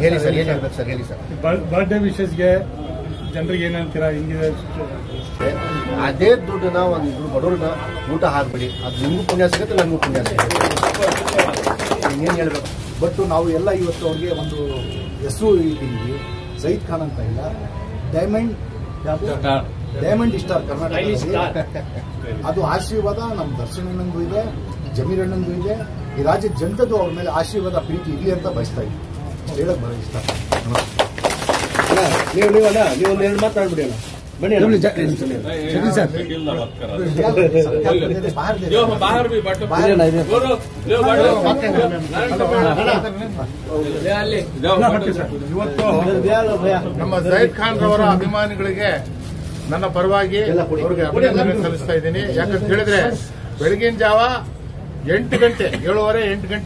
ಹೇಳಿ ಸರ್, ಏನಾಗಬೇಕು ಸರ್? ಹೇಳಿ ಸರ್. ಬರ್ಡೇ ವಿಶಸ್ಗೆ ಜನರಿಗೆ ಏನಂತೀರಾ? ಹಿಂಗಿದೆ ಅದೇ ದುಡ್ಡನ್ನ ಒಂದು ಬಡವ್ರನ್ನ ಊಟ ಹಾಕ್ಬಿಡಿ, ಅದು ನಿಮಗೂ ಪುಣ್ಯ ಸಿಗುತ್ತೆ, ನಮಗೂ ಪುಣ್ಯ ಸಿಗುತ್ತೆ. ಇನ್ನೇನು ಹೇಳ್ಬೇಕು? ಬಟ್ ನಾವು ಎಲ್ಲ ಇವತ್ತು ಅವ್ರಿಗೆ ಒಂದು ಹೆಸರು ಇಟ್ಟಿದ್ದೀವಿ. ಸೈದ್ ಖಾನ್ ಅಂತ ಇಲ್ಲ, ಡೈಮಂಡ್ ಸ್ಟಾರ್ ಕರ್ನಾಟಕ. ಅದು ಆಶೀರ್ವಾದ ನಮ್ಮ ದರ್ಶನ್ ಅಣ್ಣಂದು ಇದೆ, ಜಮೀರ್ ಅಣ್ಣಂದು ಇದೆ. ಈ ರಾಜ್ಯದ ಜನತೆದು ಅವ್ರ ಮೇಲೆ ಆಶೀರ್ವಾದ ಪ್ರೀತಿ ಇರಲಿ ಅಂತ ಬಯಸ್ತಾ ಇದ್ದೀವಿ. ಹೇಳಕ್ ಬರೋ ಇಷ್ಟ. ನೀವು ಒಂದು ಎರಡು ಮಾತಾಡ್ಬಿಡಿ ಅಲ್ಲ. ಬನ್ನಿ ಸರ್. ಇವತ್ತು ನಮ್ಮ ಜೈದ್ ಖಾನ್ ರವರ ಅಭಿಮಾನಿಗಳಿಗೆ ನನ್ನ ಪರವಾಗಿ ಅವರಿಗೆ ಅಭಿನಂದನೆ ಸಲ್ಲಿಸ್ತಾ ಇದ್ದೀನಿ. ಯಾಕಂತ ಹೇಳಿದ್ರೆ ಬೆಳಗಿನ ಜಾವ 8 ಗಂಟೆ 7:30 8 ಗಂಟೆ